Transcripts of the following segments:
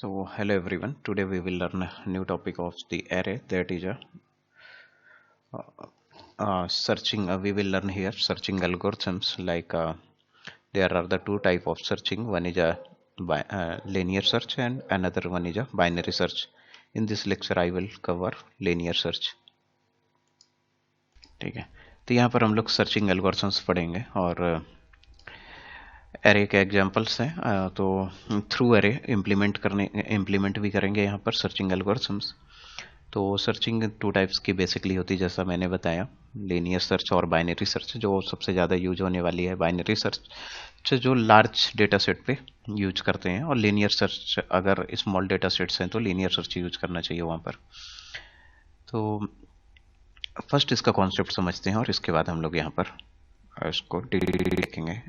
So hello everyone. Today we will learn a new topic of the array, that is a searching. We will learn here searching algorithms. Like there are the two type of searching. One is a linear search and another one is a binary search. In this lecture I will cover linear search. ठीक है, तो यहाँ पर हम लोग searching algorithms पढ़ेंगे और array के एग्जांपल्स हैं। तो थ्रू एरे इम्प्लीमेंट भी करेंगे यहाँ पर सर्चिंग एल्गोरिथम्स। तो सर्चिंग टू टाइप्स की बेसिकली होती है, जैसा मैंने बताया, लीनियर सर्च और बाइनरी सर्च। जो सबसे ज़्यादा यूज होने वाली है बाइनरी सर्च, जो लार्ज डेटा सेट पे यूज करते हैं, और लीनियर सर्च अगर स्मॉल डेटा सेट्स हैं तो लीनियर सर्च यूज करना चाहिए वहाँ पर। तो फर्स्ट इसका कॉन्सेप्ट समझते हैं और इसके बाद हम लोग यहाँ पर इसको देखेंगे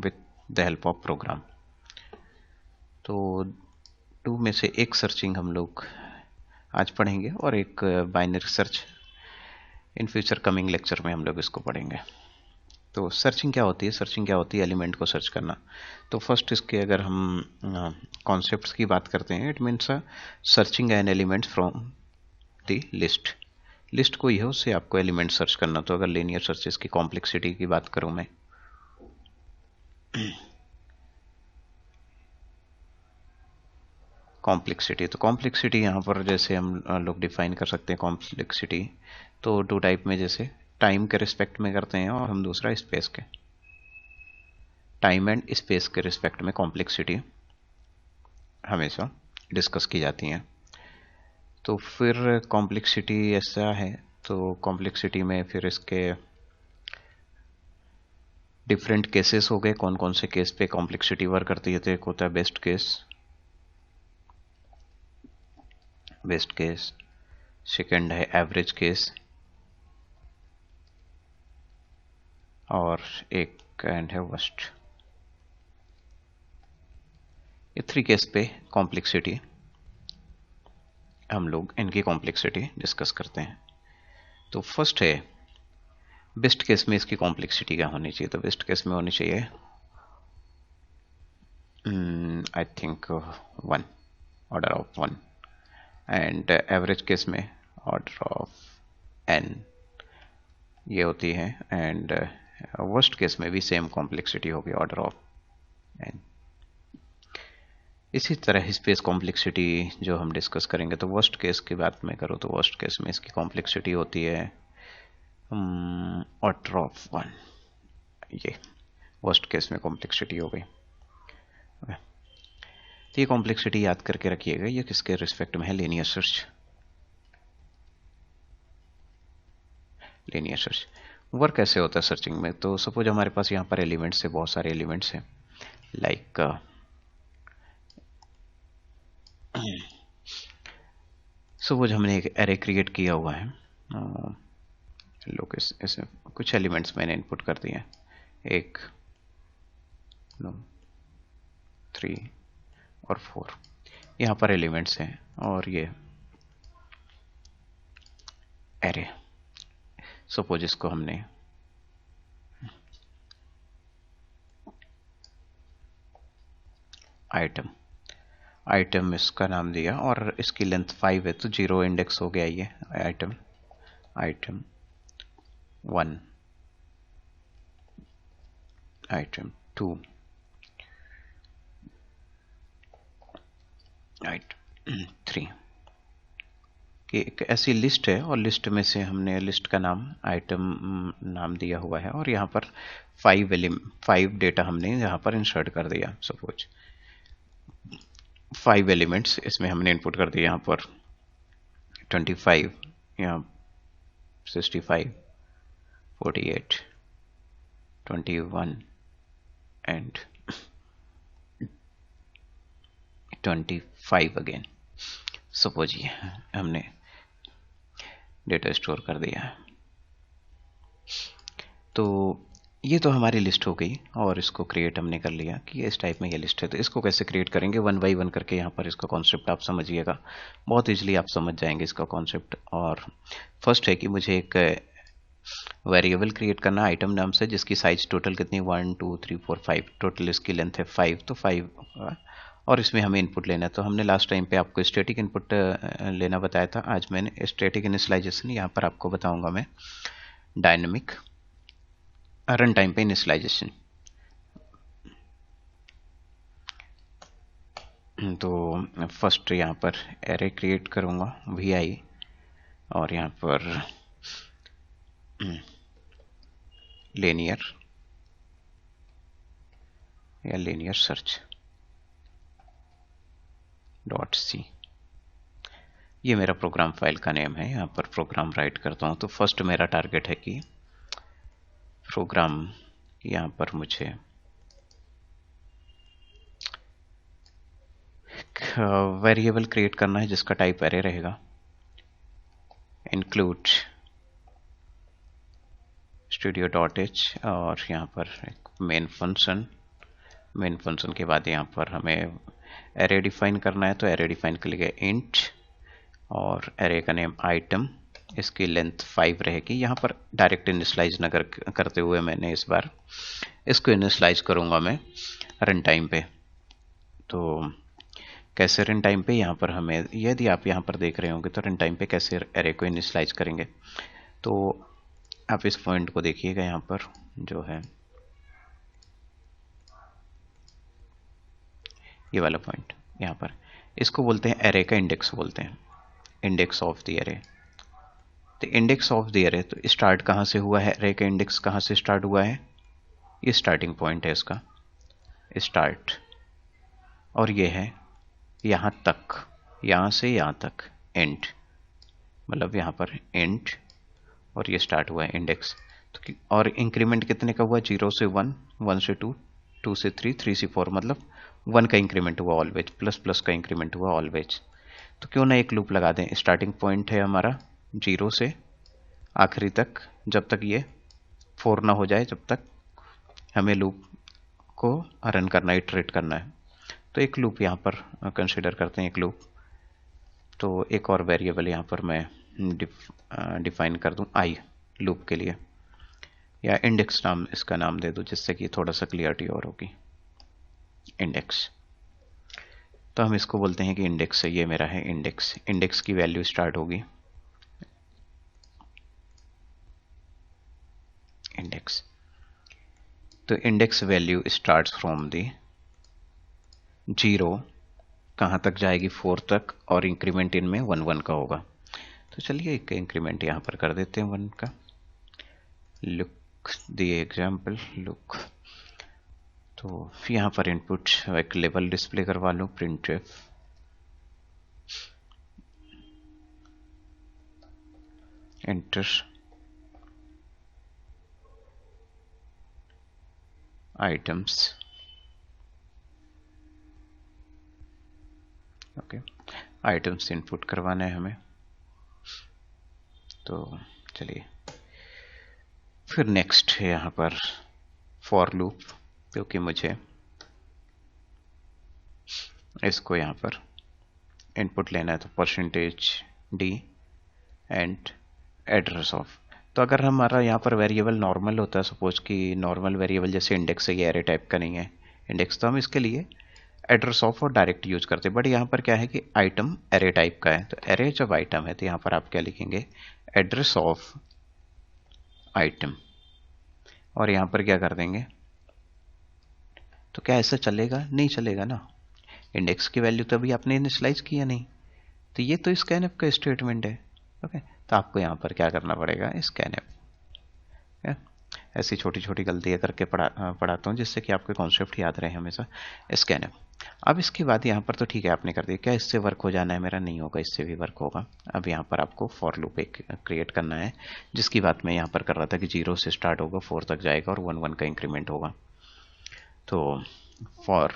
with the help of program. तो टू में से एक सर्चिंग हम लोग आज पढ़ेंगे और एक binary search in future coming lecture में हम लोग इसको पढ़ेंगे। तो सर्चिंग क्या होती है? सर्चिंग क्या होती है? एलिमेंट को सर्च करना। तो फर्स्ट इसके अगर हम कॉन्सेप्ट्स की बात करते हैं, it means searching an element from the list. List कोई है, उससे आपको एलिमेंट सर्च करना। तो अगर लीनियर सर्चेस की कॉम्प्लेक्सिटी की बात करूं मैं, कॉम्प्लेक्सिटी, तो कॉम्प्लेक्सिटी यहाँ पर जैसे हम लोग डिफाइन कर सकते हैं कॉम्प्लेक्सिटी। तो टू टाइप में, जैसे टाइम के रिस्पेक्ट में करते हैं और हम दूसरा स्पेस के, टाइम एंड स्पेस के रिस्पेक्ट में कॉम्प्लेक्सिटी हमेशा डिस्कस की जाती हैं। तो फिर कॉम्प्लेक्सिटी ऐसा है, तो कॉम्प्लेक्सिटी में फिर इसके डिफरेंट केसेस हो गए। कौन कौन से केस पे कॉम्प्लेक्सिटी वर्क करती है? तो एक होता है बेस्ट केस, सेकंड है एवरेज केस, और एक एंड है वर्स्ट। ये थ्री केस पे कॉम्प्लेक्सिटी हम लोग इनकी कॉम्प्लेक्सिटी डिस्कस करते हैं। तो फर्स्ट है बेस्ट केस में इसकी कॉम्प्लेक्सिटी क्या होनी चाहिए? तो बेस्ट केस में होनी चाहिए I think 1, order of 1, and average case में ऑर्डर ऑफ n ये होती है, एंड वर्स्ट केस में भी सेम कॉम्प्लेक्सिटी होगी, ऑर्डर ऑफ n। इसी तरह स्पेस कॉम्प्लेक्सिटी जो हम डिस्कस करेंगे, तो वर्स्ट केस की बात मैं करूँ तो वर्स्ट केस में इसकी कॉम्प्लेक्सिटी होती है ऑर्डर ऑफ 1। ये वर्स्ट केस में कॉम्प्लेक्सिटी हो गई। तो ये कॉम्प्लेक्सिटी याद करके रखिएगा, ये किसके रिस्पेक्ट में है? Linear search. Linear search work कैसे होता है सर्चिंग में? तो सपोज हमारे पास यहाँ पर एलिमेंट्स है, बहुत सारे एलिमेंट्स हैं। लाइक सपोज हमने एक एरे क्रिएट किया हुआ है। लोग ऐसे कुछ एलिमेंट्स मैंने इनपुट कर दिए हैं, 1, 2, 3 और 4 यहाँ पर एलिमेंट्स हैं, और ये एरे। सपोज इसको हमने आइटम इसका नाम दिया, और इसकी लेंथ 5 है, तो 0 इंडेक्स हो गया ये आइटम 1, आइटम 2, आइटम 3। कि एक ऐसी लिस्ट है, और लिस्ट में से हमने लिस्ट का नाम आइटम नाम दिया हुआ है, और यहाँ पर 5 डेटा हमने यहाँ पर इंसर्ट कर दिया। सपोज 5 एलिमेंट्स इसमें हमने इनपुट कर दिया, यहाँ पर 25, यहाँ 65, 48, 21 एंड 25 अगेन। सपोज ये हमने डेटा स्टोर कर दिया है। तो ये तो हमारी लिस्ट हो गई, और इसको क्रिएट हमने कर लिया कि इस टाइप में ये लिस्ट है। तो इसको कैसे क्रिएट करेंगे? 1 बाई 1 करके यहाँ पर इसका कॉन्सेप्ट आप समझिएगा, बहुत इजीली आप समझ जाएंगे इसका कॉन्सेप्ट। और फर्स्ट है कि मुझे एक वेरिएबल क्रिएट करना आइटम नाम से, जिसकी साइज टोटल कितनी 1 2 3 4 5, टोटल इसकी लेंथ है 5, तो 5 और इसमें हमें इनपुट लेना है। तो हमने लास्ट टाइम पे आपको स्टैटिक इनपुट लेना बताया था, आज मैंने स्टैटिक इनिशियलाइजेशन यहाँ पर आपको बताऊंगा मैं डायनेमिक रन टाइम पे इनिशियलाइजेशन। तो फर्स्ट यहाँ पर एरे क्रिएट करूँगा vi, और यहाँ पर लीनियर या लीनियर सर्च .c, ये मेरा प्रोग्राम फाइल का नेम है। यहाँ पर प्रोग्राम राइट करता हूँ। तो फर्स्ट मेरा टारगेट है कि प्रोग्राम यहाँ पर मुझे वेरिएबल क्रिएट करना है जिसका टाइप एरे रहेगा, इंक्लूड studio.h, और यहाँ पर एक मेन फंक्शन के बाद यहाँ पर हमें एरे डिफाइन करना है। तो एरे डिफाइन के लिए इंट और एरे का नेम आइटम, इसकी लेंथ 5 रहेगी। यहाँ पर डायरेक्ट इनिशियलाइज न करते हुए मैंने इस बार इसको इनिशियलाइज करूँगा मैं रन टाइम पे। तो कैसे रन टाइम पे, यहाँ पर हमें, यदि आप यहाँ पर देख रहे होंगे तो रन टाइम पे कैसे एरे को इनिशियलाइज करेंगे, तो आप इस पॉइंट को देखिएगा। यहाँ पर जो है ये वाला पॉइंट, यहाँ पर इसको बोलते हैं एरे का इंडेक्स बोलते हैं, इंडेक्स ऑफ द एरे। तो इंडेक्स ऑफ द एरे, तो स्टार्ट कहाँ से हुआ है, एरे का इंडेक्स कहाँ से स्टार्ट हुआ है, ये स्टार्टिंग पॉइंट है इसका स्टार्ट, और ये है यहाँ तक, यहाँ से यहाँ तक एंड, मतलब यहाँ पर एंड, और ये स्टार्ट हुआ है इंडेक्स। तो और इंक्रीमेंट कितने का हुआ, 0 से 1, 1 से 2, 2 से 3, 3 से 4, मतलब 1 का इंक्रीमेंट हुआ ऑलवेज, प्लस प्लस का इंक्रीमेंट हुआ ऑलवेज। तो क्यों ना एक लूप लगा दें। स्टार्टिंग पॉइंट है हमारा 0 से आखिरी तक, जब तक ये 4 ना हो जाए तब तक हमें लूप को रन करना, इटरेट करना है। तो एक लूप यहाँ पर कंसिडर करते हैं, एक लूप। तो एक और वेरिएबल यहाँ पर मैं डिफाइन कर दूं आई लूप के लिए, या इंडेक्स नाम इसका नाम दे दूं, जिससे कि थोड़ा सा क्लियरिटी और होगी। इंडेक्स, तो हम इसको बोलते हैं कि इंडेक्स है, ये मेरा है इंडेक्स। इंडेक्स की वैल्यू स्टार्ट होगी इंडेक्स, तो index value starts from the 0, कहाँ तक जाएगी 4 तक, और इंक्रीमेंट इनमें 1 1 का होगा। तो चलिए एक इंक्रीमेंट यहाँ पर कर देते हैं 1 का। लुक दी एग्जाम्पल लुक, तो यहाँ पर इनपुट एक लेवल डिस्प्ले करवा लूँ, printf enter items, okay, items input करवाना है हमें। तो चलिए फिर नेक्स्ट है यहाँ पर फॉर लूप, क्योंकि मुझे इसको यहाँ पर इनपुट लेना है। तो %d एंड एड्रेस ऑफ, तो अगर हमारा यहाँ पर वेरिएबल नॉर्मल होता है, सपोज कि नॉर्मल वेरिएबल जैसे इंडेक्स है, ये एरे टाइप का नहीं है इंडेक्स, तो हम इसके लिए एड्रेस ऑफ और डायरेक्ट यूज करते हैं। बट यहाँ पर क्या है कि आइटम एरे टाइप का है, तो एरे जब आइटम है तो यहाँ पर आप क्या लिखेंगे, एड्रेस ऑफ आइटम, और यहाँ पर क्या कर देंगे। तो क्या ऐसा चलेगा, नहीं चलेगा ना, इंडेक्स की वैल्यू तो अभी आपने इनिशियलाइज किया नहीं, तो ये तो स्कैनएफ का स्टेटमेंट है। ओके, तो आपको यहाँ पर क्या करना पड़ेगा, स्कैनएफ। ऐसी छोटी छोटी गलतियाँ करके पढ़ाता हूँ जिससे कि आपके कॉन्सेप्ट याद रहे हमेशा। स्कैनएफ, अब इसके बाद यहाँ पर तो ठीक है आपने कर दिया, क्या इससे वर्क हो जाना है मेरा, नहीं होगा, इससे भी वर्क होगा। अब यहाँ पर आपको फॉर लूप एक क्रिएट करना है, जिसकी बात मैं यहाँ पर कर रहा था कि 0 से स्टार्ट होगा, 4 तक जाएगा और 1 1 का इंक्रीमेंट होगा। तो फॉर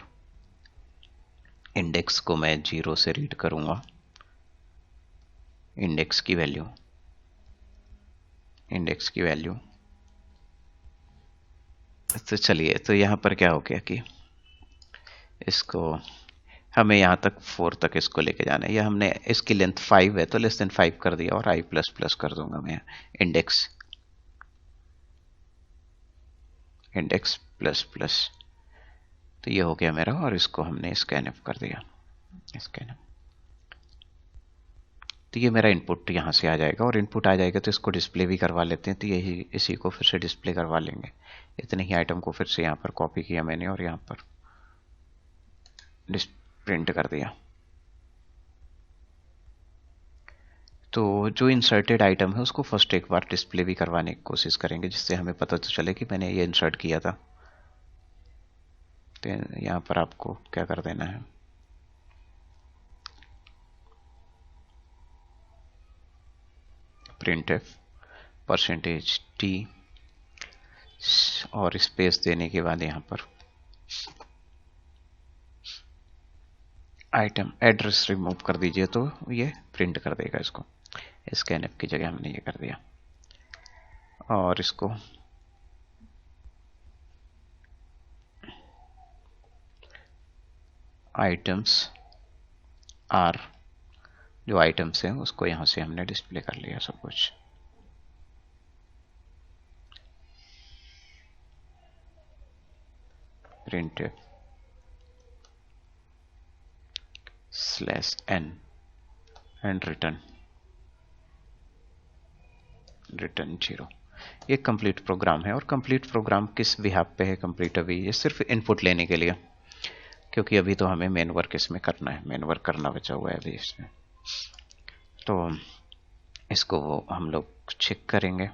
इंडेक्स को मैं 0 से रीड करूंगा, इंडेक्स की वैल्यू तो चलिए, तो यहाँ पर क्या हो गया कि इसको हमें यहाँ तक 4 तक इसको लेके जाना है, या हमने इसकी लेंथ 5 है तो लेस देन 5 कर दिया, और i प्लस प्लस कर दूंगा मैं इंडेक्स प्लस प्लस। तो ये हो गया मेरा, और इसको हमने स्कैनफ कर दिया, स्कैनफ। तो ये मेरा इनपुट यहाँ से आ जाएगा, और इनपुट आ जाएगा तो इसको डिस्प्ले भी करवा लेते हैं। तो यही इसी को फिर से डिस्प्ले करवा लेंगे। इतने ही आइटम को फिर से यहाँ पर कॉपी किया मैंने और यहाँ पर प्रिंट कर दिया। तो जो इंसर्टेड आइटम है उसको फर्स्ट एक बार डिस्प्ले भी करवाने की कोशिश करेंगे, जिससे हमें पता तो चले कि मैंने ये इंसर्ट किया था। तो यहाँ पर आपको क्या कर देना है, printf %t और स्पेस देने के बाद यहाँ पर आइटम एड्रेस रिमूव कर दीजिए, तो ये प्रिंट कर देगा इसको। स्कैनफ की जगह हमने ये कर दिया, और इसको आइटम्स आर, जो आइटम्स हैं उसको यहाँ से हमने डिस्प्ले कर लिया सब कुछ। printf /n and return 0। ये कंप्लीट प्रोग्राम है। और कंप्लीट प्रोग्राम किस बिहाफ पे है कंप्लीट, अभी ये सिर्फ इनपुट लेने के लिए, क्योंकि अभी तो हमें मेन वर्क इसमें करना है, मेन वर्क करना बचा हुआ है अभी इसमें। तो इसको हम लोग चेक करेंगे।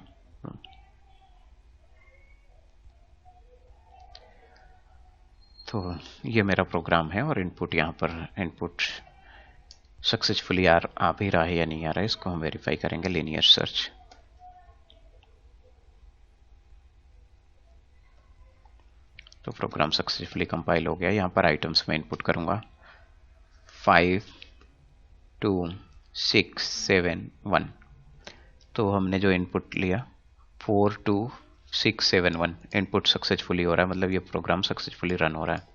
तो ये मेरा प्रोग्राम है, और इनपुट यहाँ पर इनपुट सक्सेसफुली आ भी रहा है या नहीं आ रहा है, इसको हम वेरीफाई करेंगे लीनियर सर्च। तो प्रोग्राम सक्सेसफुली कंपाइल हो गया। यहाँ पर आइटम्स में इनपुट करूंगा 5 2 6 7 1। तो हमने जो इनपुट लिया 4 2 6 7 1, इनपुट सक्सेसफुली हो रहा है, मतलब ये प्रोग्राम सक्सेसफुली रन हो रहा है।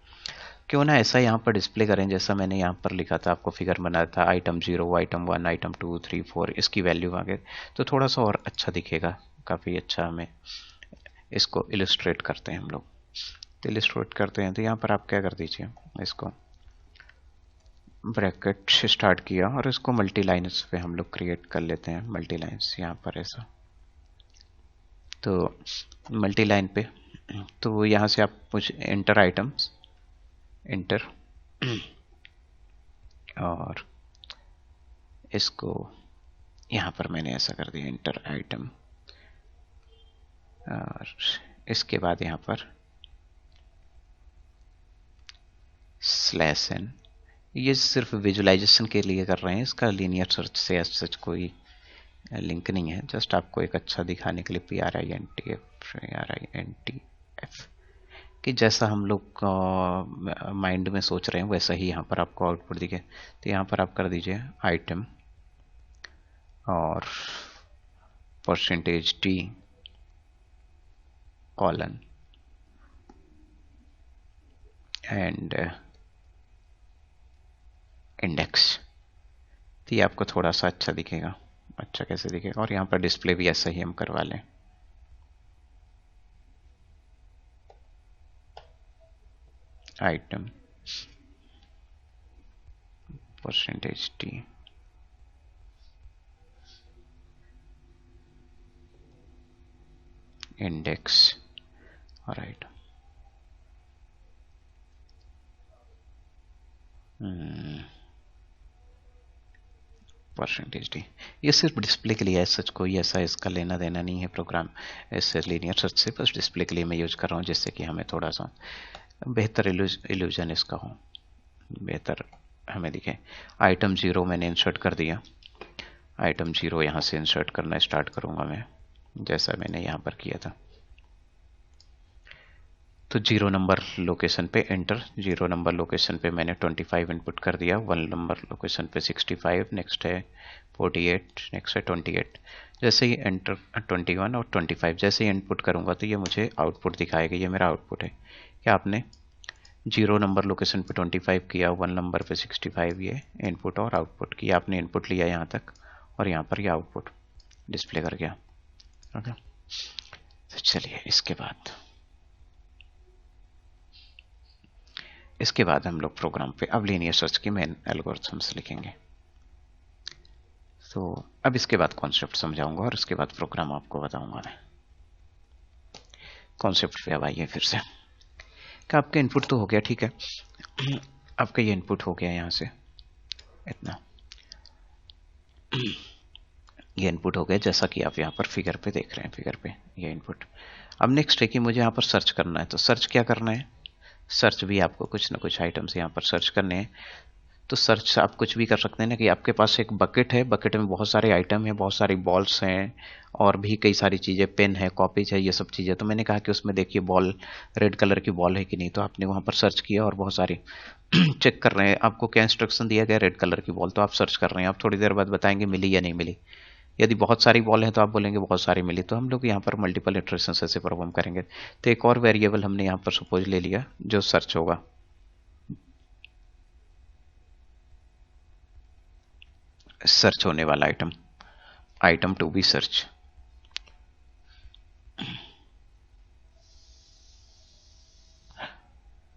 क्यों ना ऐसा यहाँ पर डिस्प्ले करें जैसा मैंने यहाँ पर लिखा था, आपको फिगर बनाया था, आइटम 0, आइटम 1, आइटम 2 3 4, इसकी वैल्यू आगे, तो थोड़ा सा और अच्छा दिखेगा, काफ़ी अच्छा। हमें इसको इलस्ट्रेट करते हैं हम लोग, तो इलस्ट्रेट करते हैं। तो यहाँ पर आप क्या कर दीजिए, इसको ब्रैकेट स्टार्ट किया और इसको मल्टी लाइन्स पे हम लोग क्रिएट कर लेते हैं, मल्टी लाइन्स यहाँ पर ऐसा। तो मल्टी लाइन पे, तो यहाँ से आप कुछ एंटर आइटम्स, एंटर, और इसको यहाँ पर मैंने ऐसा कर दिया एंटर आइटम, और इसके बाद यहाँ पर /n। ये सिर्फ विजुअलाइजेशन के लिए कर रहे हैं, इसका लीनियर सर्च से सच कोई लिंक नहीं है, जस्ट आपको एक अच्छा दिखाने के लिए PRINTF कि जैसा हम लोग माइंड में सोच रहे हैं वैसा ही यहाँ पर आपको आउटपुट दिखे। तो यहाँ पर आप कर दीजिए आइटम और %t कॉलन एंड इंडेक्स। तो ये आपको थोड़ा सा अच्छा दिखेगा। अच्छा कैसे दिखेगा, और यहाँ पर डिस्प्ले भी ऐसा ही हम करवा लें। आइटम %t इंडेक्स और आइटम %d। ये सिर्फ डिस्प्ले के लिए है, सच कोई ऐसा इसका लेना देना नहीं है प्रोग्राम ऐसे लीनियर सर्च से, बस डिस्प्ले के लिए मैं यूज कर रहा हूँ, जिससे कि हमें थोड़ा सा बेहतर इल्यूजन इसका हो, बेहतर हमें दिखे। आइटम 0 मैंने इंसर्ट कर दिया, आइटम 0 यहाँ से इंसर्ट करना स्टार्ट करूँगा मैं, जैसा मैंने यहाँ पर किया था। तो 0 नंबर लोकेशन पे एंटर, 0 नंबर लोकेशन पे मैंने 25 इनपुट कर दिया, 1 नंबर लोकेशन पे 65, नेक्स्ट है 48, नेक्स्ट है 28। जैसे ही एंटर 21 और 25 जैसे ही इनपुट करूँगा तो ये मुझे आउटपुट दिखाएगा। ये मेरा आउटपुट है कि आपने 0 नंबर लोकेशन पे 25 किया, 1 नंबर पे 65, ये इनपुट और आउटपुट किया। आपने इनपुट लिया यहाँ तक और यहाँ पर ये आउटपुट डिस्प्ले कर गया। ओके, तो चलिए इसके बाद इसके बाद हम लोग प्रोग्राम पे अब लीनियर सर्च की मेन एल्गोरिथम्स लिखेंगे। तो अब इसके बाद कॉन्सेप्ट समझाऊंगा और इसके बाद प्रोग्राम आपको बताऊंगा मैं। कॉन्सेप्ट पे अब आइए फिर से। कि आपका इनपुट तो हो गया, ठीक है। आपका ये इनपुट हो गया यहाँ से इतना, ये इनपुट हो गया जैसा कि आप यहाँ पर फिगर पे देख रहे हैं, फिगर पे ये इनपुट। अब नेक्स्ट है कि मुझे यहाँ पर सर्च करना है। तो सर्च क्या करना है? सर्च भी आपको कुछ ना कुछ आइटम्स यहाँ पर सर्च करने हैं। तो सर्च आप कुछ भी कर सकते हैं ना, कि आपके पास एक बकेट है, बकेट में बहुत सारे आइटम हैं, बहुत सारी बॉल्स हैं और भी कई सारी चीज़ें, पेन है, कॉपीज है, ये सब चीज़ें। तो मैंने कहा कि उसमें देखिए बॉल, रेड कलर की बॉल है कि नहीं। तो आपने वहाँ पर सर्च किया और बहुत सारी चेक कर रहे हैं। आपको क्या इंस्ट्रक्शन दिया गया? रेड कलर की बॉल। तो आप सर्च कर रहे हैं, आप थोड़ी देर बाद बताएंगे मिली या नहीं मिली। यदि बहुत सारी बॉल है तो आप बोलेंगे बहुत सारी मिली। तो हम लोग यहाँ पर मल्टीपल इटरेशंस ऐसे परफॉर्म करेंगे। तो एक और वेरिएबल हमने यहाँ पर सपोज ले लिया जो सर्च होगा। सर्च होने वाला item, item to be search.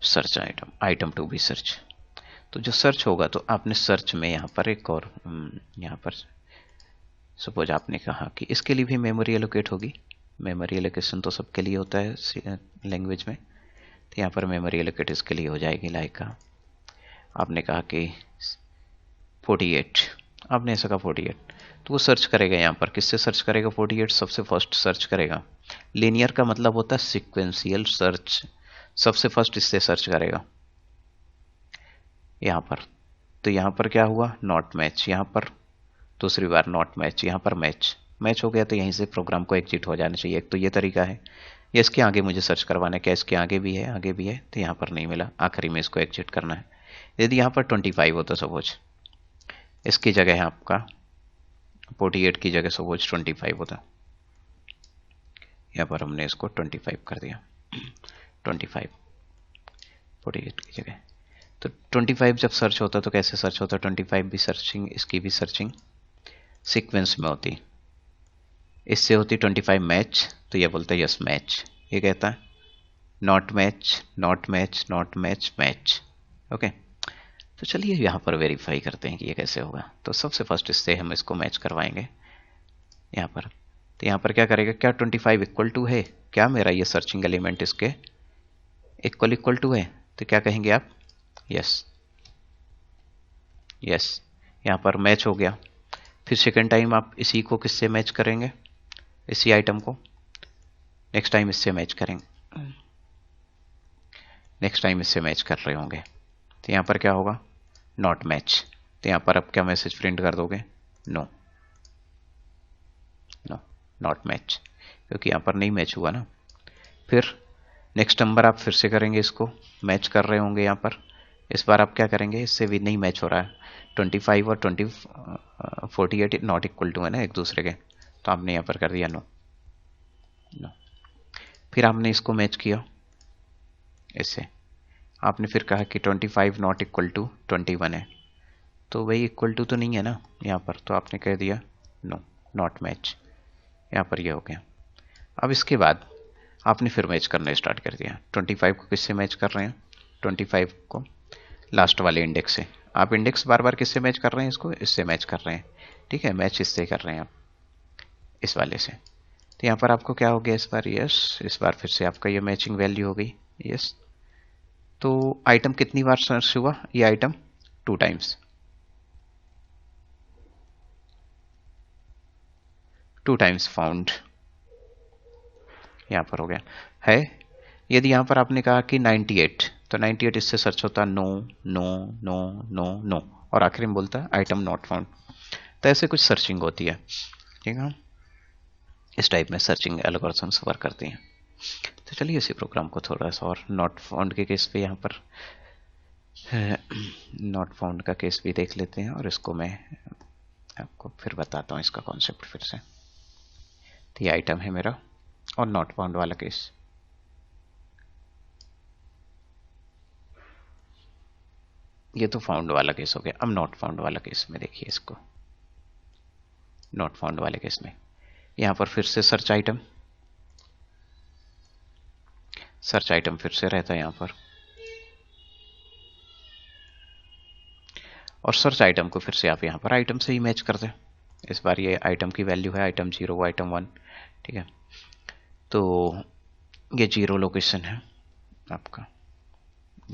Search item, item to be search. तो जो सर्च होगा तो आपने सर्च में यहाँ पर एक और यहाँ पर सपोज आपने कहा कि इसके लिए भी मेमोरी एलोकेट होगी। मेमोरी एलोकेशन तो सबके लिए होता है लैंग्वेज में। तो यहाँ पर मेमोरी एलोकेट इसके लिए हो जाएगी। लाइक का आपने कहा कि 48, आपने ऐसा कहा 48, तो वो सर्च करेगा यहाँ पर। किससे सर्च करेगा? 48 सबसे फर्स्ट सर्च करेगा। लीनियर का मतलब होता है सिक्वेंशियल सर्च। सबसे फर्स्ट इससे सर्च करेगा यहाँ पर। तो यहाँ पर क्या हुआ? Not match. यहाँ पर दूसरी बार नॉट मैच, यहाँ पर मैच। मैच हो गया तो यहीं से प्रोग्राम को एग्जिट हो जाना चाहिए। एक तो ये तरीका है, या इसके आगे मुझे सर्च करवाना है। क्या इसके आगे भी है? आगे भी है। तो यहाँ पर नहीं मिला, आखिरी में इसको एग्जिट करना है। यदि यहाँ पर 25 होता सपोज, इसकी जगह है आपका 48 की जगह सपोज 25 होता, यहाँ पर हमने इसको 25 कर दिया। 25 48 की जगह। तो 25 जब सर्च होता तो कैसे सर्च होता? 25 भी सर्चिंग, इसकी भी सर्चिंग सीक्वेंस में होती। इससे होती 25 मैच, तो ये बोलता है यस मैच। ये कहता है not match, not match, not match, match. Okay, तो चलिए यहाँ पर वेरीफाई करते हैं कि ये कैसे होगा। तो सबसे फर्स्ट इससे हम इसको मैच करवाएंगे यहाँ पर। तो यहाँ पर क्या करेगा? क्या 25 इक्वल टू है? क्या मेरा ये सर्चिंग एलिमेंट इसके इक्वल टू है? तो क्या कहेंगे आप? Yes, yes. यहाँ पर मैच हो गया। फिर सेकेंड टाइम आप इसी को किससे मैच करेंगे? इसी आइटम को। नेक्स्ट टाइम इससे मैच करेंगे, नेक्स्ट टाइम इससे मैच कर रहे होंगे। तो यहाँ पर क्या होगा? Not match. तो यहाँ पर आप क्या मैसेज प्रिंट कर दोगे? नो, नो, नॉट मैच, क्योंकि यहाँ पर नहीं मैच हुआ ना। फिर नेक्स्ट नंबर आप फिर से करेंगे, इसको मैच कर रहे होंगे यहाँ पर। इस बार आप क्या करेंगे? इससे भी नहीं मैच हो रहा है। 25 और 48 नॉट इक्वल टू है ना एक दूसरे के। तो आपने यहाँ पर कर दिया नो, नो। फिर आपने इसको मैच किया इससे। आपने फिर कहा कि 25 नॉट इक्वल टू 21 है। तो वही इक्वल टू तो नहीं है ना यहाँ पर। तो आपने कह दिया नो, नॉट मैच। यहाँ पर ये हो गया। अब इसके बाद आपने फिर मैच करना स्टार्ट कर दिया। 25 को किससे मैच कर रहे हैं? 25 को लास्ट वाले इंडेक्स से। आप इंडेक्स बार बार किससे मैच कर रहे हैं? इसको इससे मैच कर रहे हैं, ठीक है। मैच इससे कर रहे हैं आप, इस वाले से। तो यहाँ पर आपको क्या हो गया इस बार? यस। इस बार फिर से आपका ये मैचिंग वैल्यू हो गई, यस। तो आइटम कितनी बार सर्च हुआ? ये आइटम 2 टाइम्स, 2 टाइम्स फाउंड। यहाँ पर हो गया है। यदि यहाँ पर आपने कहा कि 98, तो 98 इससे सर्च होता no, no, no, no, no, और आखिर में बोलता है आइटम नॉट फाउंड। तो ऐसे कुछ सर्चिंग होती है, ठीक है। इस टाइप में सर्चिंग एल्गोरिथम्स वर्क करती हैं। तो चलिए इसी प्रोग्राम को थोड़ा सा और नॉट फाउंड के केस पे यहाँ पर नॉट फाउंड का केस भी देख लेते हैं, और इसको मैं आपको फिर बताता हूँ इसका कॉन्सेप्ट फिर से। तो ये आइटम है मेरा और नॉट फाउंड वाला केस। ये तो फाउंड वाला केस हो गया। अब नॉट फाउंड वाला केस में देखिए इसको। नॉट फाउंड वाले केस में यहाँ पर फिर से सर्च आइटम, सर्च आइटम फिर से रहता है यहाँ पर। और सर्च आइटम को फिर से आप यहाँ पर आइटम से ही मैच कर दें। इस बार ये आइटम की वैल्यू है आइटम 0 आइटम 1, ठीक है। तो ये 0 लोकेशन है आपका,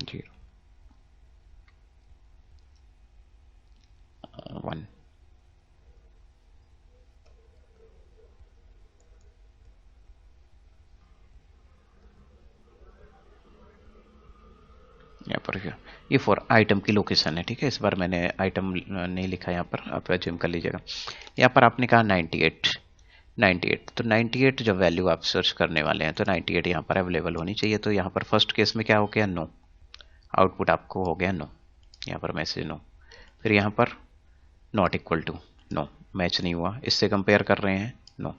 0 1। यहाँ पर ये फॉर आइटम की लोकेशन है, ठीक है। इस बार मैंने आइटम नहीं लिखा यहाँ पर, आप एज्यूम कर लीजिएगा। यहाँ पर आपने कहा 98, तो 98 जब वैल्यू आप सर्च करने वाले हैं तो 98 यहाँ पर अवेलेबल होनी चाहिए। तो यहाँ पर फर्स्ट केस में क्या हो गया, नो, आउटपुट आपको हो गया नो, यहाँ पर मैसेज नो। फिर यहाँ पर not equal to no, match नहीं हुआ। इससे कंपेयर कर रहे हैं नो,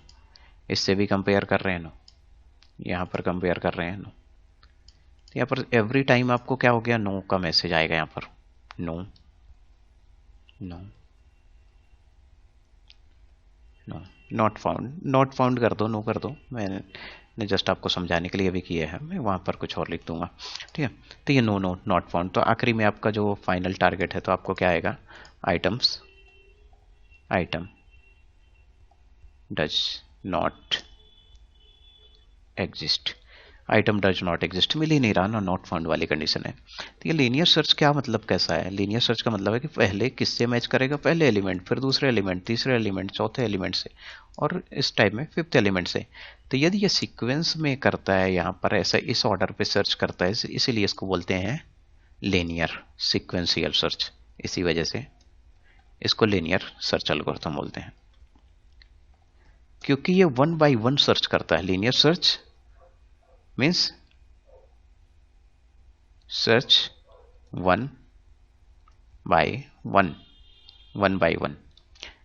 इससे भी कंपेयर कर रहे हैं नो, यहाँ पर कंपेयर कर रहे हैं नो। यहाँ पर एवरी टाइम आपको क्या हो गया, नो का मैसेज आएगा यहाँ पर, no no no, not found कर दो, नो कर दो। मैंने जस्ट आपको समझाने के लिए भी किया है, मैं वहाँ पर कुछ और लिख दूंगा, ठीक है। तो ये नो नो नॉट फाउंड, तो आखिरी में आपका जो फाइनल टारगेट है तो आपको क्या आएगा, items item does not exist, item does not exist, मिल ही नहीं रहा ना, नॉट फाउंड वाली कंडीशन है। तो ये लीनियर सर्च क्या मतलब कैसा है, लीनियर सर्च का मतलब है कि पहले किससे मैच करेगा, पहले एलिमेंट, फिर दूसरे एलिमेंट, तीसरे एलिमेंट, चौथे एलिमेंट से, और इस टाइप में फिफ्थ एलिमेंट से। तो यदि ये सीक्वेंस में करता है यहाँ पर ऐसा, इस ऑर्डर पे सर्च करता है, इसीलिए इसको बोलते हैं लीनियर सीक्वेंशियल सर्च। इसी वजह से इसको लीनियर सर्च एल्गोरिथम बोलते हैं, क्योंकि ये 1 by 1 सर्च करता है। Linear search means search 1 by 1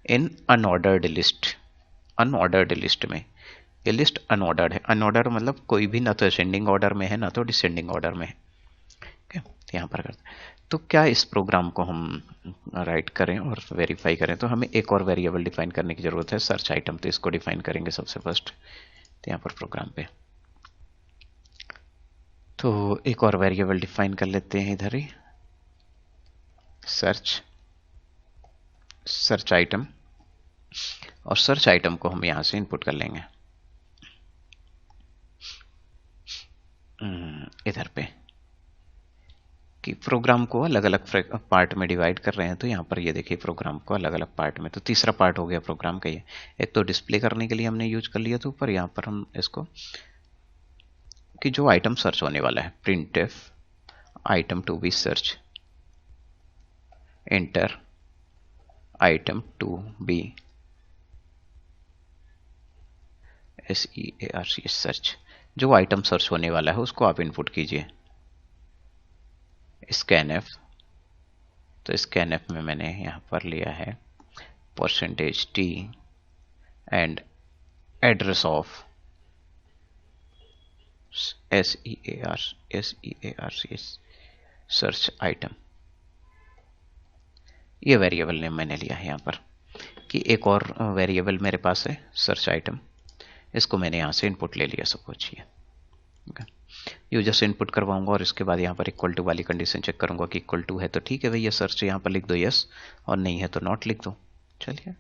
in unordered list. Unordered list में, ये लिस्ट अनऑर्डर्ड है, अनऑर्डर मतलब कोई भी ना तो असेंडिंग ऑर्डर में है ना तो डिसेंडिंग ऑर्डर में है, ठीक है। यहाँ पर करते हैं। तो क्या इस प्रोग्राम को हम राइट करें और वेरीफाई करें तो हमें एक और वेरिएबल डिफाइन करने की जरूरत है, सर्च आइटम। तो इसको डिफाइन करेंगे सबसे फर्स्ट, तो यहाँ पर प्रोग्राम पे तो एक और वेरिएबल डिफाइन कर लेते हैं इधर ही, सर्च आइटम। और सर्च आइटम को हम यहां से इनपुट कर लेंगे इधर पे, कि प्रोग्राम को अलग अलग पार्ट में डिवाइड कर रहे हैं। तो यहाँ पर ये देखिए प्रोग्राम को अलग अलग पार्ट में, तो तीसरा पार्ट हो गया प्रोग्राम का ये। एक तो डिस्प्ले करने के लिए हमने यूज कर लिया था ऊपर, यहाँ पर हम इसको कि जो आइटम सर्च होने वाला है, printf item to be search, enter item to be SEARC search, जो आइटम सर्च होने वाला है उसको आप इनपुट कीजिए। स्कैनएफ, तो स्कैनएफ में मैंने यहाँ पर लिया है %t and address of SEARC search item. ये वेरिएबल नेम मैंने लिया है यहाँ पर, कि एक और वेरिएबल मेरे पास है सर्च आइटम, इसको मैंने यहाँ से इनपुट ले लिया सपोज ये, यूजर से इनपुट करवाऊंगा और इसके बाद यहाँ पर इक्वल टू वाली कंडीशन चेक करूंगा कि इक्वल टू है तो ठीक है भैया सर्च यहाँ पर लिख दो यस, और नहीं है तो नॉट लिख दो। चलिए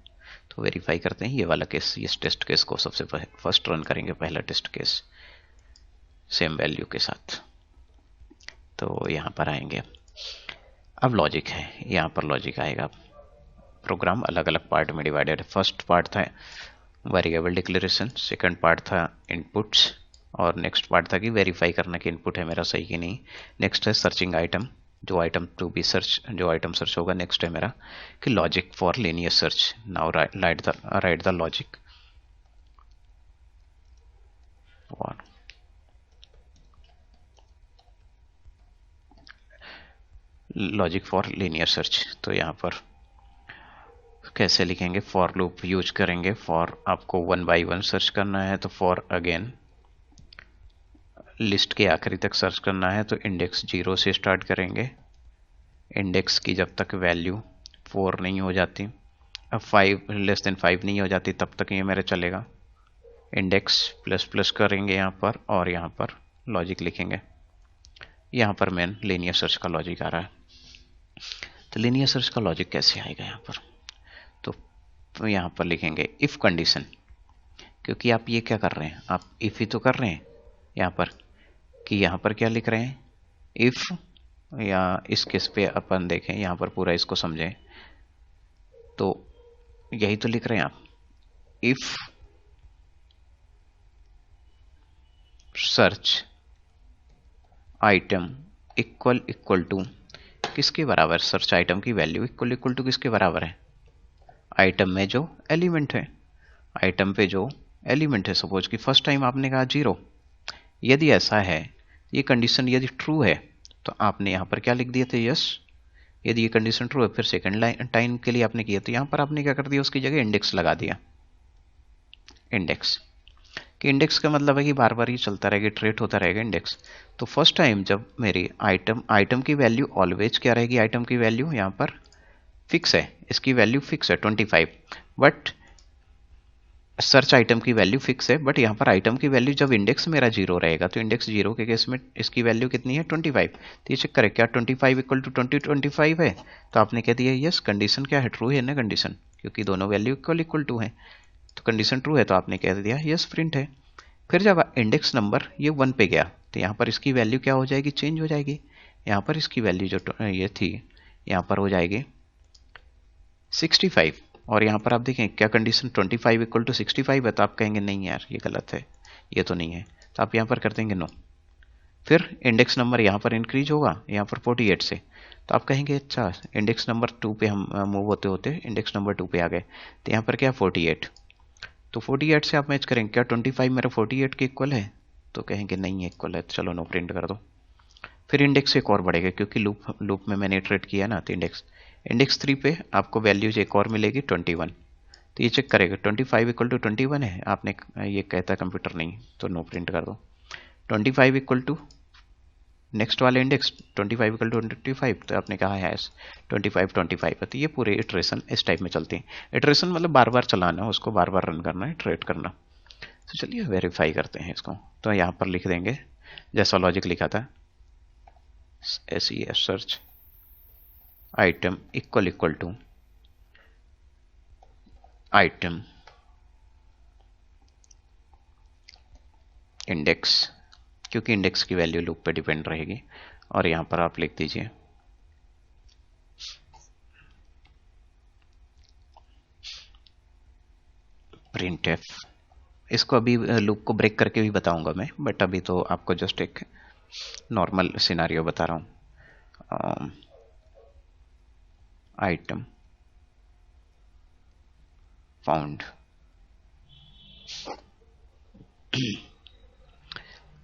तो वेरीफाई करते हैं ये वाला केस, इस टेस्ट केस को सबसे फर्स्ट रन करेंगे, पहला टेस्ट केस सेम वैल्यू के साथ। तो यहाँ पर आएंगे, अब लॉजिक है, यहाँ पर लॉजिक आएगा। प्रोग्राम अलग अलग पार्ट में डिवाइडेड है। फर्स्ट पार्ट था वेरिएबल डिक्लेरेशन, सेकंड पार्ट था इनपुट्स, और नेक्स्ट पार्ट था कि वेरीफाई करना कि इनपुट है मेरा सही कि नहीं। नेक्स्ट है सर्चिंग आइटम, जो आइटम टू बी सर्च, जो आइटम सर्च होगा। नेक्स्ट है मेरा कि logic for linear search. Now right the logic for logic for linear search. तो यहाँ पर कैसे लिखेंगे, फॉर लूप यूज करेंगे। फॉर आपको 1 by 1 सर्च करना है तो फॉर अगेन लिस्ट के आखिरी तक सर्च करना है तो इंडेक्स 0 से स्टार्ट करेंगे। इंडेक्स की जब तक वैल्यू 4 नहीं हो जाती, अब 5 लेस देन 5 नहीं हो जाती तब तक ये मेरा चलेगा। इंडेक्स प्लस प्लस करेंगे यहाँ पर, और यहाँ पर लॉजिक लिखेंगे। यहाँ पर मेन लीनियर सर्च का लॉजिक आ रहा है। तो लीनियर सर्च का लॉजिक कैसे आएगा यहाँ पर? तो यहाँ पर लिखेंगे इफ कंडीशन, क्योंकि आप ये क्या कर रहे हैं, आप इफ ही तो कर रहे हैं यहाँ पर, कि यहाँ पर क्या लिख रहे हैं इफ, या इस केस पे अपन देखें यहाँ पर पूरा इसको समझें तो यही तो लिख रहे हैं आप, if search item equal to किसके बराबर, सर्च आइटम की वैल्यू इक्वल टू किसके बराबर है, आइटम में जो एलिमेंट है, आइटम पे जो एलिमेंट है। सपोज कि फर्स्ट टाइम आपने कहा 0, यदि ऐसा है, ये कंडीशन यदि ट्रू है तो आपने यहाँ पर क्या लिख दिए थे, यस। यदि ये कंडीशन ट्रू है, फिर सेकंड टाइम के लिए आपने किया तो यहाँ पर आपने क्या कर दिया, उसकी जगह इंडेक्स लगा दिया। इंडेक्स कि इंडेक्स का मतलब है कि बार बार ये चलता रहेगा, ट्रेट होता रहेगा इंडेक्स। तो फर्स्ट टाइम जब मेरी आइटम की वैल्यू ऑलवेज क्या रहेगी, आइटम की वैल्यू यहाँ पर फिक्स है, इसकी वैल्यू फिक्स है 25, बट सर्च आइटम की वैल्यू फिक्स है, बट यहाँ पर आइटम की वैल्यू जब इंडेक्स मेरा 0 रहेगा तो इंडेक्स 0 के केस में इसकी वैल्यू कितनी है 25। तो ये चेक करें क्या 25 इक्वल टू 25 है, तो आपने कह दिया यस, कंडीशन क्या है, ट्रू है ना कंडीशन, क्योंकि दोनों वैल्यू इक्वल टू है, तो कंडीशन ट्रू है, तो आपने कह दिया यस प्रिंट है। फिर जब इंडेक्स नंबर ये 1 पे गया तो यहाँ पर इसकी वैल्यू क्या हो जाएगी, चेंज हो जाएगी। यहाँ पर इसकी वैल्यू जो ये थी यहाँ पर हो जाएगी 65, और यहाँ पर आप देखें क्या कंडीशन 25 इक्वल टू 65 है, तो आप कहेंगे नहीं यार ये गलत है, ये तो नहीं है, तो आप यहाँ पर कर देंगे नो। फिर इंडेक्स नंबर यहाँ पर इंक्रीज होगा यहाँ पर 48 से, तो आप कहेंगे अच्छा इंडेक्स नंबर 2 पे हम मूव होते होते इंडेक्स नंबर 2 पे आ गए, तो यहाँ पर क्या 48, तो 48 से आप मैच करेंगे क्या 25 मेरा 48 के इक्वल है, तो कहेंगे नहीं है इक्वल है, तो चलो नो प्रिंट कर दो। फिर इंडेक्स एक और बढ़ेगा क्योंकि लूप में मैंने इटरेट किया ना, तो इंडेक्स 3 पे आपको वैल्यूज एक और मिलेगी 21, तो ये चेक करेगा 25 इक्वल टू 21 है, आपने ये कहता है कंप्यूटर नहीं, तो नो प्रिंट कर दो। 25 इक्वल टू नेक्स्ट वाले इंडेक्स 25 इक्वल टू 25, तो आपने कहा है 25 है, तो ये पूरे इटरेशन इस टाइप में चलती है। इटरेशन मतलब बार बार चलाना, उसको बार बार रन करना है, इटरेट करना। तो चलिए वेरीफाई करते हैं इसको, तो यहाँ पर लिख देंगे जैसा लॉजिक लिखा था, SES search item equal to item index, क्योंकि इंडेक्स की वैल्यू लूप पे डिपेंड रहेगी, और यहाँ पर आप लिख दीजिए printf। इसको अभी लूप को ब्रेक करके भी बताऊंगा मैं, बट अभी तो आपको जस्ट एक नॉर्मल सिनारियो बता रहा हूँ। आइटम फाउंड,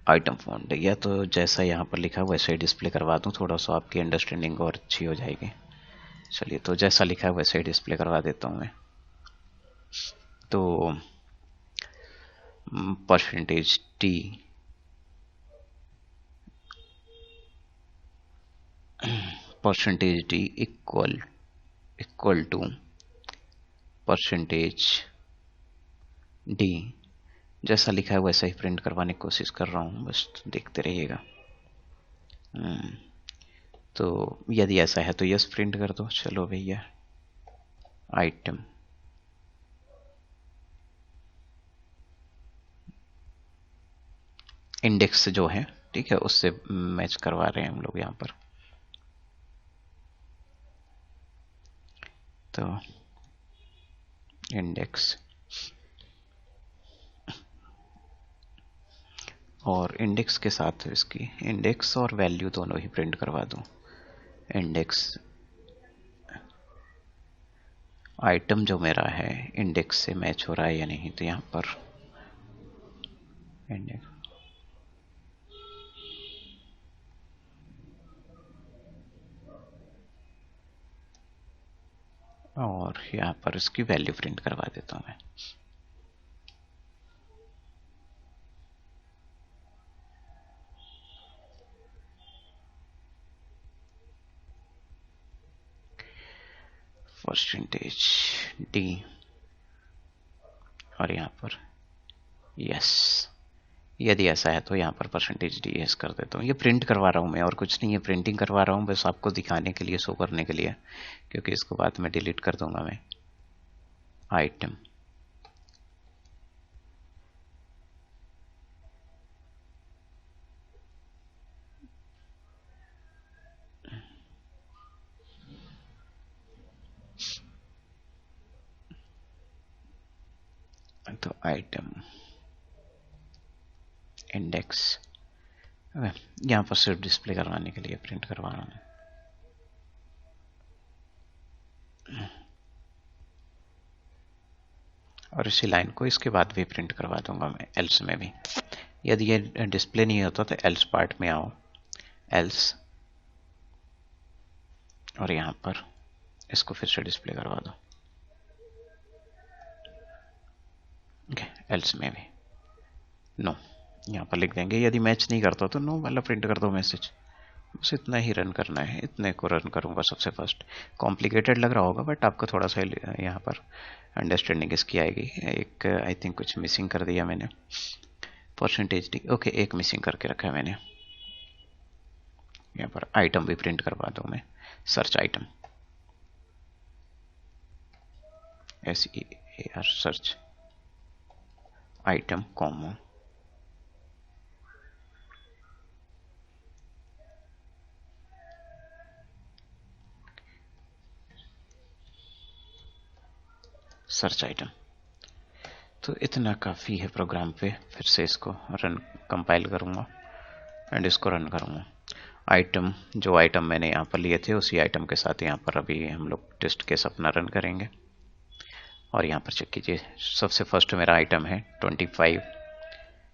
आइटम फाउंड, या तो जैसा यहाँ पर लिखा है वैसे ही डिस्प्ले करवा दूँ, थोड़ा सा आपकी अंडरस्टैंडिंग और अच्छी हो जाएगी। चलिए तो जैसा लिखा है वैसे ही डिस्प्ले करवा देता हूँ मैं। तो %t %d equal to %d, जैसा लिखा है वैसा ही प्रिंट करवाने की कोशिश कर रहा हूँ, बस देखते रहिएगा। तो यदि ऐसा है तो यस प्रिंट कर दो। चलो भैया आइटम इंडेक्स जो है ठीक है उससे मैच करवा रहे हैं हम लोग यहाँ पर। तो इंडेक्स और इंडेक्स के साथ इसकी इंडेक्स और वैल्यू दोनों ही प्रिंट करवा दूं। इंडेक्स आइटम जो मेरा है इंडेक्स से मैच हो रहा है या नहीं, तो यहाँ पर इंडेक्स और यहाँ पर इसकी वैल्यू प्रिंट करवा देता हूँ मैं। %d और यहाँ पर यस यदि ऐसा है तो यहाँ पर परसेंटेज ds कर देता हूँ। ये प्रिंट करवा रहा हूँ मैं, और कुछ नहीं है, प्रिंटिंग करवा रहा हूँ बस आपको दिखाने के लिए, शो करने के लिए, क्योंकि इसको बाद में डिलीट कर दूंगा मैं। आइटम तो आइटम इंडेक्स यहाँ पर सिर्फ डिस्प्ले करवाने के लिए प्रिंट करवा रहा हूँ। और इसी लाइन को इसके बाद भी प्रिंट करवा दूंगा मैं एल्स में भी। यदि ये डिस्प्ले नहीं होता तो एल्स पार्ट में आओ, एल्स, और यहाँ पर इसको फिर से डिस्प्ले करवा दो। एल्स में भी नो यहाँ पर लिख देंगे। यदि मैच नहीं करता तो नो वाला प्रिंट कर दो मैसेज। बस इतना ही रन करना है, इतने को रन करूंगा सबसे फर्स्ट। कॉम्प्लिकेटेड लग रहा होगा बट आपको थोड़ा सा यहाँ पर अंडरस्टैंडिंग इसकी आएगी। एक आई थिंक कुछ मिसिंग कर दिया मैंने, परसेंटेज डी, ओके एक मिसिंग करके रखा है मैंने। यहाँ पर आइटम भी प्रिंट करवा दूँ मैं, search item, SEAR search item कॉमो, सर्च आइटम। तो इतना काफ़ी है प्रोग्राम पे। फिर से इसको रन कंपाइल करूँगा एंड इसको रन करूँगा। आइटम, जो आइटम मैंने यहाँ पर लिए थे उसी आइटम के साथ यहाँ पर अभी हम लोग टेस्ट केस अपना रन करेंगे। और यहाँ पर चेक कीजिए, सबसे फर्स्ट मेरा आइटम है 25,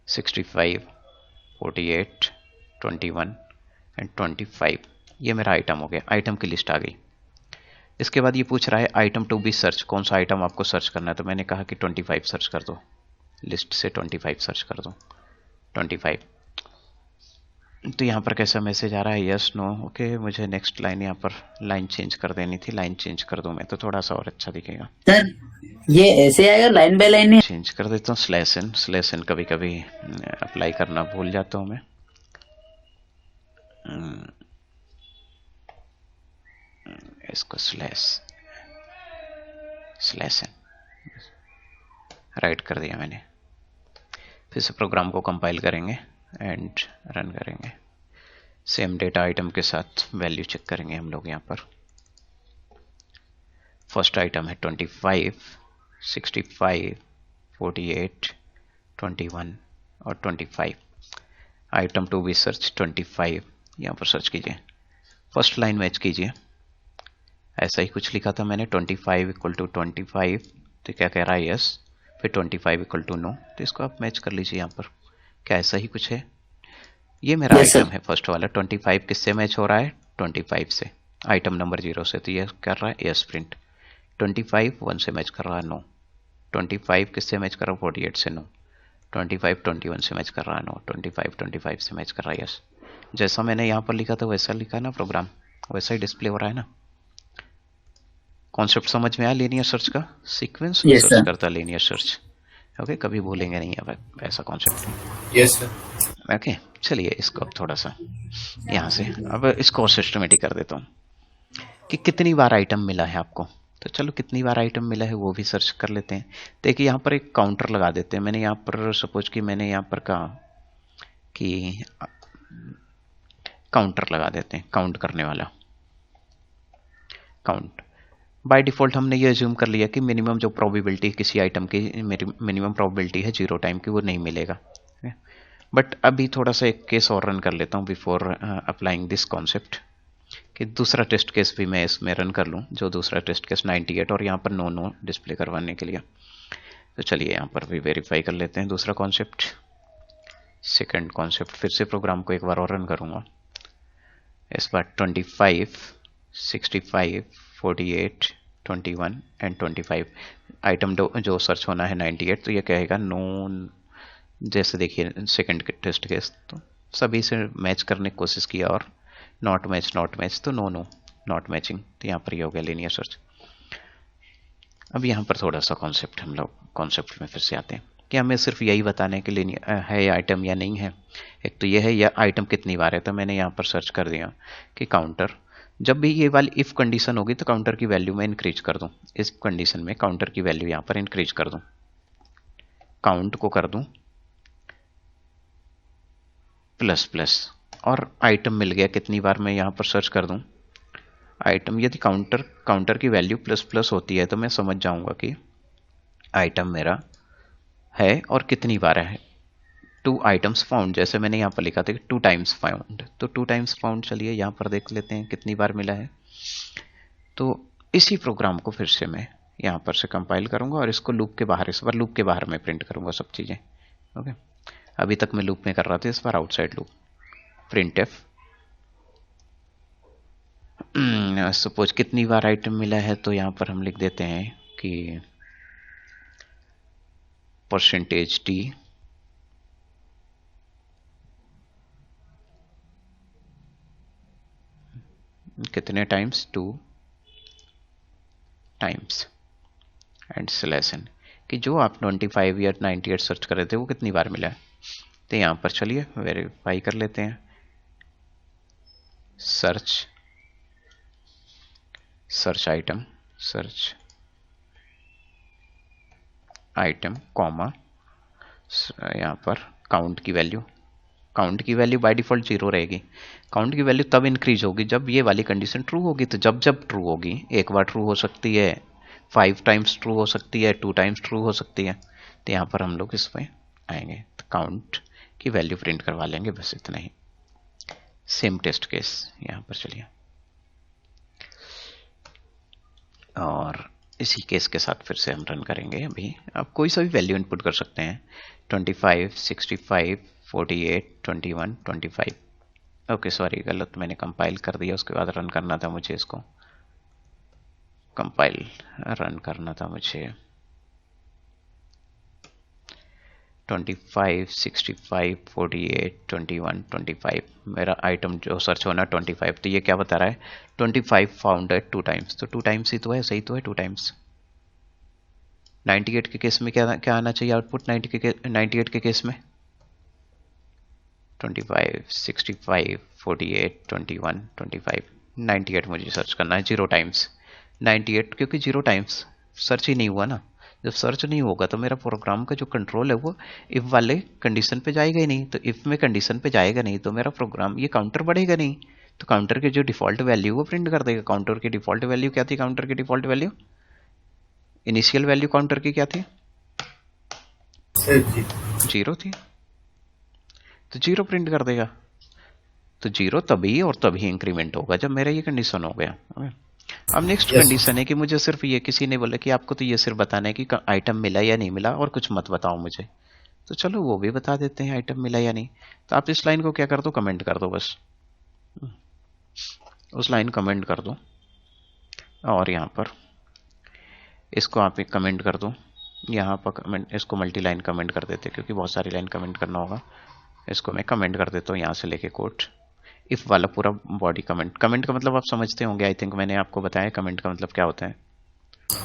65, 48, 21 एंड 25। ये मेरा आइटम हो गया, आइटम की लिस्ट आ गई। इसके बाद ये पूछ रहा है आइटम टू बी सर्च, कौन सा आइटम आपको सर्च करना है। तो मैंने कहा कि 25 सर्च कर दो, लिस्ट से 25 सर्च कर दो, 25। तो यहाँ पर कैसा मैसेज आ रहा है, यस नो ओके। मुझे नेक्स्ट लाइन यहाँ पर लाइन चेंज कर देनी थी, लाइन चेंज कर दूँ मैं तो थोड़ा सा और अच्छा दिखेगा। सर ये ऐसे आएगा लाइन बाय लाइन? चेंज कर देता हूँ स्लैश एन कभी कभी अप्लाई करना भूल जाता हूँ मैं। इसको स्लैश एन राइट कर दिया मैंने। फिर से प्रोग्राम को कंपाइल करेंगे एंड रन करेंगे। सेम डेटा आइटम के साथ वैल्यू चेक करेंगे हम लोग। यहाँ पर फर्स्ट आइटम है 25, 65, 48, 21 और 25। आइटम टू बी सर्च 25, यहाँ पर सर्च कीजिए, फर्स्ट लाइन मैच कीजिए। ऐसा ही कुछ लिखा था मैंने, 25 इक्वल टू 25, तो क्या कह रहा है यस, फिर 25 इक्वल टू नो, तो इसको आप मैच कर लीजिए। यहाँ पर क्या ऐसा ही कुछ है। ये मेरा आइटम है फर्स्ट वाला, 25 किससे मैच हो रहा है, 25 से, आइटम नंबर 0 से, तो ये कर रहा है यस प्रिंट। 25 1 से मैच कर रहा है, नो। 25 किससे मैच कर रहा है, 48 से, नो। 25 21 से मैच कर रहा है, नो। 25 से मैच कर रहा है, यस। जैसा मैंने यहाँ पर लिखा था वैसा लिखा ना प्रोग्राम, वैसा ही डिस्प्ले हो रहा है ना। कॉन्सेप्ट समझ में आया लीनियर सर्च का, सीक्वेंस में सर्च करता लीनियर सर्च। ओके, कभी भूलेंगे नहीं अब ऐसा कॉन्सेप्ट। Yes sir. ओके, चलिए इसको अब थोड़ा सा यहाँ से अब इसको और सिस्टमेटिक कर देता हूँ कि कितनी बार आइटम मिला है आपको। तो चलो कितनी बार आइटम मिला है वो भी सर्च कर लेते हैं। देखिए यहाँ पर एक काउंटर लगा देते हैं। मैंने यहाँ पर सपोज कि मैंने यहाँ पर कहा कि काउंटर लगा देते हैं, काउंट करने वाला काउंट। बाय डिफ़ॉल्ट हमने ये अज्यूम कर लिया कि मिनिमम जो प्रोबेबिलिटी किसी आइटम की मिनिमम प्रोबेबिलिटी है 0 टाइम की, वो नहीं मिलेगा। बट अभी थोड़ा सा एक केस और रन कर लेता हूँ बिफोर अप्लाइंग दिस कॉन्सेप्ट, कि दूसरा टेस्ट केस भी मैं इसमें रन कर लूँ। जो दूसरा टेस्ट केस 98 और यहाँ पर नो डिस्प्ले करवाने के लिए। तो चलिए यहाँ पर भी वेरीफाई कर लेते हैं दूसरा कॉन्सेप्ट, सेकंड कॉन्सेप्ट। फिर से प्रोग्राम को एक बार और रन करूँगा। इस बार 25, 65, 48, 21 एंड 25 आइटम जो सर्च होना है 98, तो ये कहेगा नो। जैसे देखिए सेकंड टेस्ट केस तो सभी से मैच करने की कोशिश किया और नॉट मैच तो नो नॉट मैचिंग। तो यहाँ पर ये हो गया लीनियर सर्च। अब यहाँ पर थोड़ा सा कॉन्सेप्ट हम लोग कॉन्सेप्ट में फिर से आते हैं कि हमें सिर्फ यही बताने के लिए है ये आइटम या नहीं है। एक तो ये है यह आइटम कितनी बार है, तो मैंने यहाँ पर सर्च कर दिया कि काउंटर, जब भी ये वाली इफ़ कंडीशन होगी तो काउंटर की वैल्यू में इंक्रीज कर दूँ। इस कंडीशन में काउंटर की वैल्यू यहाँ पर इंक्रीज कर दूँ, काउंट को कर दूँ प्लस प्लस, और आइटम मिल गया कितनी बार मैं यहाँ पर सर्च कर दूँ आइटम। यदि काउंटर की वैल्यू प्लस प्लस होती है तो मैं समझ जाऊंगा कि आइटम मेरा है और कितनी बार है। 2 आइटम्स फाउंड, जैसे मैंने यहाँ पर लिखा था कि 2 टाइम्स फाउंड, तो 2 टाइम्स फाउंड, चलिए यहाँ पर देख लेते हैं कितनी बार मिला है। तो इसी प्रोग्राम को फिर से मैं यहाँ पर से कंपाइल करूंगा और इसको लूप के बाहर, इस बार लूप के बाहर मैं प्रिंट करूंगा सब चीज़ें। ओके, अभी तक मैं लूप में कर रहा था, इस बार outside loop. Printf suppose कितनी बार आइटम मिला है, तो यहाँ पर हम लिख देते हैं कि %t कितने times, 2 times and slash n, कि जो आप 25 या 98 सर्च कर रहे थे वो कितनी बार मिला है। तो यहाँ पर चलिए वेरीफाई कर लेते हैं। सर्च आइटम कॉमा, यहाँ पर काउंट की वैल्यू बाय डिफॉल्ट 0 रहेगी। काउंट की वैल्यू तब इंक्रीज होगी जब ये वाली कंडीशन ट्रू होगी। तो जब ट्रू होगी, एक बार ट्रू हो सकती है, 5 टाइम्स ट्रू हो सकती है, 2 टाइम्स ट्रू हो सकती है। तो यहाँ पर हम लोग इस पर आएंगे तो काउंट की वैल्यू प्रिंट करवा लेंगे, बस इतना ही। सेम टेस्ट केस यहाँ पर चलिए, और इसी केस के साथ फिर से हम रन करेंगे। अभी आप कोई सा भी वैल्यू इनपुट कर सकते हैं, 25, 65, 48, 21, 25। ओके सॉरी, गलत मैंने कंपाइल कर दिया, उसके बाद रन करना था मुझे, इसको कंपाइल रन करना था मुझे। 25, 65, 48, 21, 25, मेरा आइटम जो सर्च होना 25। तो ये क्या बता रहा है, 25 फाउंड है 2 टाइम्स, तो 2 टाइम्स ही तो है, सही तो है 2 टाइम्स। 98 के केस में क्या आना चाहिए आउटपुट, 98 के केस में 25, 65, 48, 21, 25, 98 मुझे सर्च करना है 0 टाइम्स। 98 क्योंकि 0 टाइम्स सर्च ही नहीं हुआ ना। जब सर्च नहीं होगा तो मेरा प्रोग्राम का जो कंट्रोल है वो इफ वाले कंडीशन पे जाएगा ही नहीं। तो इफ में कंडीशन पे जाएगा नहीं तो मेरा प्रोग्राम, ये काउंटर बढ़ेगा नहीं, तो काउंटर की जो डिफॉल्ट वैल्यू वो प्रिंट कर देगा। काउंटर की डिफॉल्ट वैल्यू क्या थी, काउंटर की default value, initial value counter की क्या थी, 0 थी, तो 0 प्रिंट कर देगा। तो 0 तभी और तभी इंक्रीमेंट होगा जब मेरा ये कंडीशन हो गया। अब नेक्स्ट कंडीशन है कि मुझे सिर्फ ये, किसी ने बोला कि आपको तो ये सिर्फ बताना है कि आइटम मिला या नहीं मिला और कुछ मत बताओ मुझे, तो चलो वो भी बता देते हैं आइटम मिला या नहीं। तो आप इस लाइन को क्या कर दो, कमेंट कर दो, बस उस लाइन कमेंट कर दो, और यहाँ पर इसको आप एक कमेंट कर दो, यहाँ पर कमेंट, इसको मल्टी लाइन कमेंट कर देते क्योंकि बहुत सारी लाइन कमेंट करना होगा। इसको मैं कमेंट कर देता हूँ यहाँ से लेके कोट, इफ वाला पूरा बॉडी कमेंट। कमेंट का मतलब आप समझते होंगे, आई थिंक मैंने आपको बताया कमेंट का मतलब क्या होता है।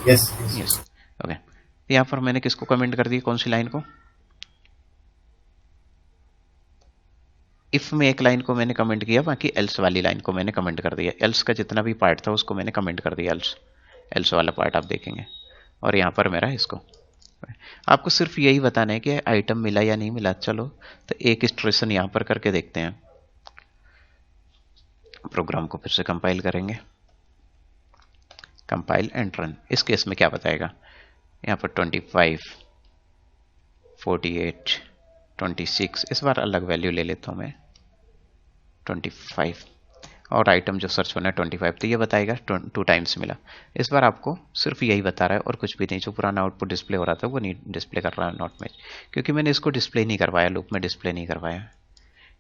यस ओके, यहाँ पर मैंने किसको कमेंट कर दी, कौन सी लाइन को, इफ में एक लाइन को मैंने कमेंट किया, बाकी एल्स वाली लाइन को मैंने कमेंट कर दिया। एल्स का जितना भी पार्ट था उसको मैंने कमेंट कर दिया, एल्स वाला पार्ट आप देखेंगे। और यहाँ पर मेरा इसको, आपको सिर्फ यही बताना है कि आइटम मिला या नहीं मिला। चलो तो एक इटरेशन यहाँ पर करके देखते हैं। प्रोग्राम को फिर से कंपाइल करेंगे, कंपाइल एंड रन। इस केस में क्या बताएगा, यहाँ पर 25, 48, 26, इस बार अलग वैल्यू ले लेता हूँ मैं 25, और आइटम जो सर्च होना है 25, तो ये बताएगा 2 टाइम्स मिला। इस बार आपको सिर्फ यही बता रहा है और कुछ भी नहीं। जो पुराना आउटपुट डिस्प्ले हो रहा था वो नहीं डिस्प्ले कर रहा है, नॉट मैच, क्योंकि मैंने इसको डिस्प्ले नहीं करवाया, लूप में डिस्प्ले नहीं करवाया।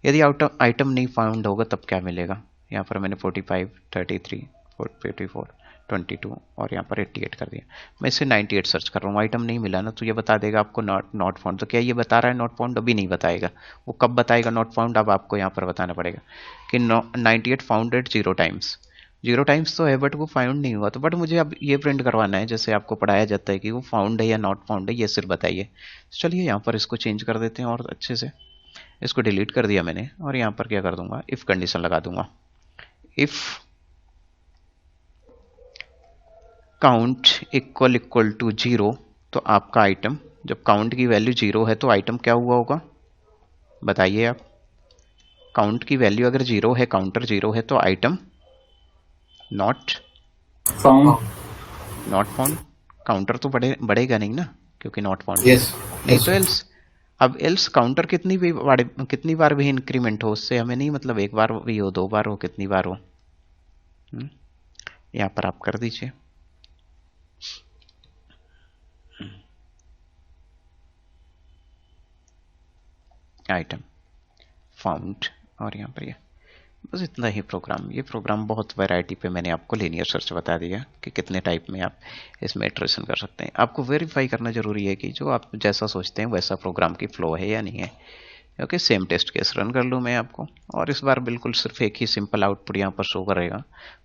यदि आइटम नहीं फाउंड होगा तब क्या मिलेगा, यहाँ पर मैंने 45, 33, 44, 22 और यहाँ पर 88 कर दिया। मैं इसे 98 सर्च कर रहा हूँ, आइटम नहीं मिला ना, तो ये बता देगा आपको नॉट फाउंड। तो क्या ये बता रहा है नॉट फाउंड, अभी नहीं बताएगा। वो कब बताएगा नॉट फाउंड, अब आपको यहाँ पर बताना पड़ेगा कि 98 फाउंड एट 0 टाइम्स। 0 टाइम्स तो है बट वो फाउंड नहीं हुआ, तो बट मुझे अब ये प्रिंट करवाना है जैसे आपको पढ़ाया जाता है कि वो फाउंड है या नॉट फाउंड है, ये सिर्फ बताइए। चलिए यहाँ पर इसको चेंज कर देते हैं और अच्छे से इसको डिलीट कर दिया मैंने, और यहाँ पर क्या कर दूंगा, इफ कंडीशन लगा दूंगा। इफ काउंट इक्वल टू 0, तो आपका आइटम, जब काउंट की वैल्यू 0 है तो आइटम क्या हुआ होगा, बताइए आप। काउंट की वैल्यू अगर 0 है, काउंटर 0 है, तो आइटम नॉट फाउंड। काउंटर तो बढ़ेगा नहीं ना, क्योंकि नॉट फाउंड यस नहीं तो एल्स। अब एल्स काउंटर कितनी बार भी इंक्रीमेंट हो, उससे हमें नहीं मतलब, एक बार भी हो, 2 बार हो, कितनी बार हो। यहाँ पर आप कर दीजिए। आइटम फाउंड, और यहाँ पर ये बस इतना ही प्रोग्राम। ये प्रोग्राम बहुत वैरायटी पे मैंने आपको लीनियर सर्च बता दिया कि कितने टाइप में आप इसमें इटरेशन कर सकते हैं। आपको वेरीफाई करना जरूरी है कि जो आप जैसा सोचते हैं वैसा प्रोग्राम की फ्लो है या नहीं है। Okay, same test case run कर लूँ मैं आपको, और इस बार बिल्कुल सिर्फ एक ही सिंपल आउटपुट यहाँ पर शो करेगा,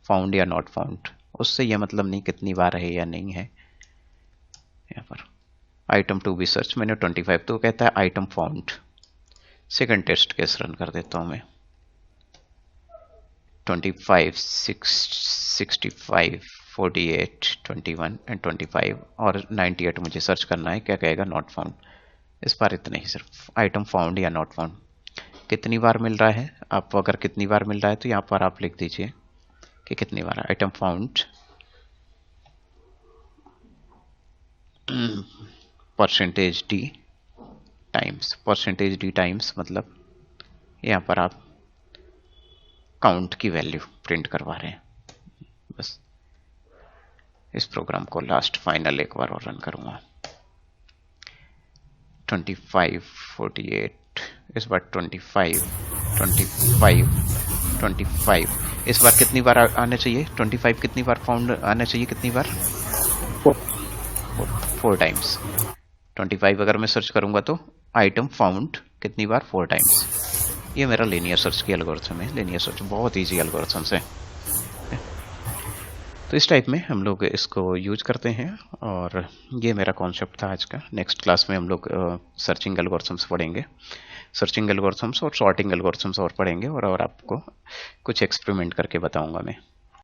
फाउंड या नॉट फाउंड। उससे यह मतलब नहीं कितनी बार है या नहीं है। यहाँ पर आइटम टू बी सर्च मैंने 25, तो कहता है item found. Second test case run कर देता हूँ मैं। 25, 65, 48, 21 एंड 25 और 98 मुझे सर्च करना है, क्या कहेगा, नॉट फाउंड। इस बार इतना ही, सिर्फ आइटम फाउंड या नॉट फाउंड कितनी बार मिल रहा है। आप अगर कितनी बार मिल रहा है तो यहाँ पर आप लिख दीजिए कि कितनी बार item found percentage d times, मतलब यहाँ पर आप काउंट की वैल्यू प्रिंट करवा रहे हैं। बस इस प्रोग्राम को लास्ट फाइनल एक बार और रन करूंगा। 25, 48, इस बार 25, 25, 25। इस बार कितनी बार आना चाहिए, 25 कितनी बार फाउंड आना चाहिए, कितनी बार, 4 टाइम्स। 25 अगर मैं सर्च करूंगा तो आइटम फाउंड कितनी बार, 4 टाइम्स। ये मेरा लीनियर सर्च की एल्गोरिथम है। लीनियर सर्च बहुत इजी एल्गोरिथम्स है, तो इस टाइप में हम लोग इसको यूज करते हैं। और ये मेरा कॉन्सेप्ट था आज का। नेक्स्ट क्लास में हम लोग सर्चिंग एल्गोरिथम्स पढ़ेंगे, सर्चिंग एल्गोरिथम्स और सॉर्टिंग एल्गोरिथम्स और पढ़ेंगे, और आपको कुछ एक्सपेरिमेंट करके बताऊंगा मैं।